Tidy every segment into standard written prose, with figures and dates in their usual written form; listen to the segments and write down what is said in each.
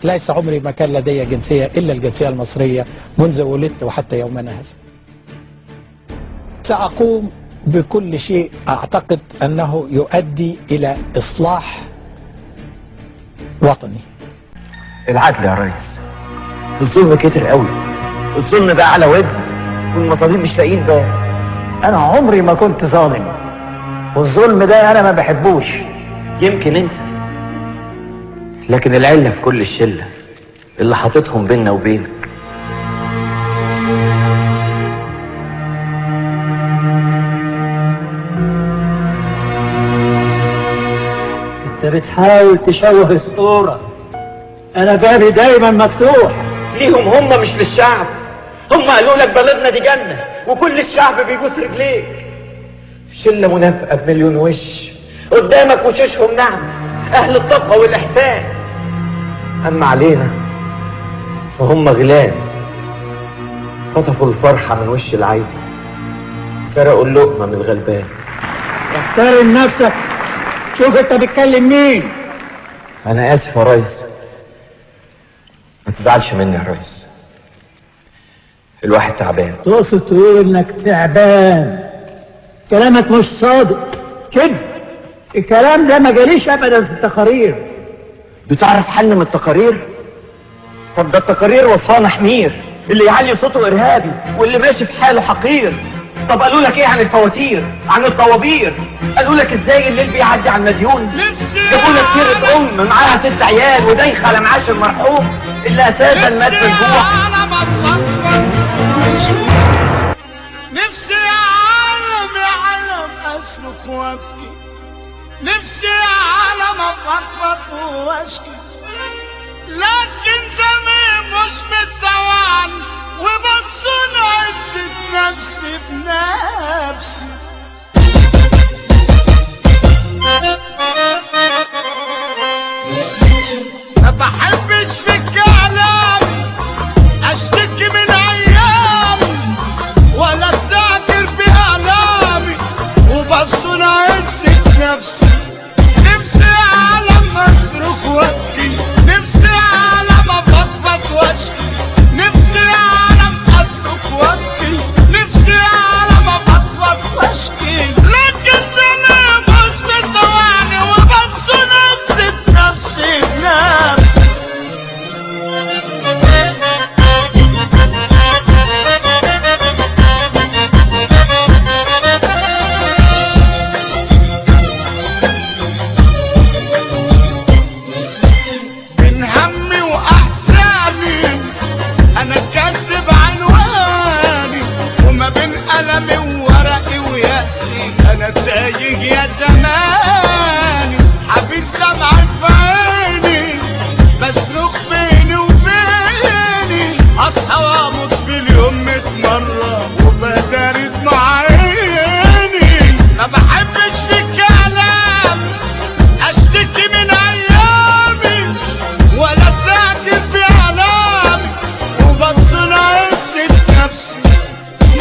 ليس عمري ما كان لدي جنسية إلا الجنسية المصرية منذ ولدت وحتى يومنا هذا. سأقوم بكل شيء أعتقد أنه يؤدي إلى إصلاح وطني. العدل يا ريس، الظلم كتر قوي، الظلم بقى على ودني والمصادين مش لاقيين بقى. انا عمري ما كنت ظالم، والظلم ده انا ما بحبوش. يمكن انت، لكن العله في كل الشله اللي حاططهم بيننا وبينك. انت بتحاول تشوه الصوره، انا بابي دايما مفتوح ليهم هم مش للشعب. هم قالوا لك بلدنا دي جنه وكل الشعب بيبوس رجليك. شله منافقه بمليون وش قدامك وشوشهم نعم اهل التقوى والاحسان. اما علينا فهم غلان، خطفوا الفرحه من وش العين، سرقوا اللقمه من الغلبان. احترم نفسك، شوف انت بتكلم مين. انا اسف يا ريس، ما تزعلش مني يا ريس، الواحد تعبان. تقصد تقول انك تعبان؟ كلامك مش صادق كده، الكلام ده ما جاليش ابدا في التقارير. بتعرف حل من التقارير؟ طب ده التقارير وصفانه حمير، اللي يعلي صوته ارهابي واللي ماشي في حاله حقير. طب قالوا لك ايه عن الفواتير، عن الطوابير؟ قالوا لك ازاي الليل بيعدي على المديون؟ جابوا لك سيره معاها 6 عيال ودايخه على معاش المرحوم اللي اساسا مات بالجوع. نفسي يا عالم يا عالم اصرخ وابكي، نفسي يا عالم افضفض واشكي، لكن دمي مش متوعن وبصون عزة نفسي بنفسي. ما بحبش في الكلام اشتكي من ايامي ولا استعجل بأعلامي وبصون عزة نفسي. نفسي عالم اصرخ وابكي، نفسي عالم افضفض واشكي، نفسي عالم اصرخ وابكي، نفسي عالم افضفض واشكي، لكن انا مش متواني وبصون عزة نفسي بنفسي. من همي واحزاني انا كاتب عنواني، وما بين قلمي وورقي ويأسي انا تايه يا زماني. حبيس دمعة في عيني بصرخ بيني وبيني، اصحى واموت في اليوم 100 مرة وبدار دموع عيني. ما بحبش في الكلام اشتكي من ايامي ولا استعجل بأعلامي وبصون عزة نفسي.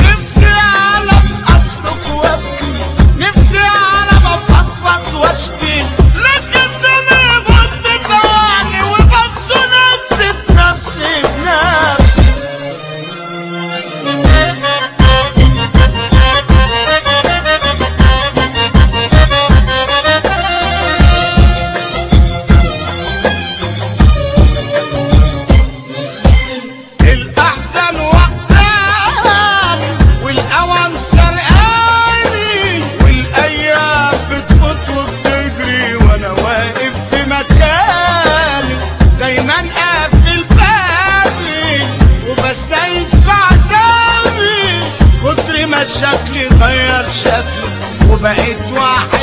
نفسي عالم اصرخ وابكي، نفسي عالم افضفض واشكي، لكن دمي مش بتوعني وبصون عزة نفسي بنفسي. الأحزان وقتان والأوام سرقاني، والأيام بتفوت وبتجري وأنا واقف في مكاني، دايما قافل بابي وبسايس في عذابي، كتر ما شكلي غير شكلي وبقيت واحد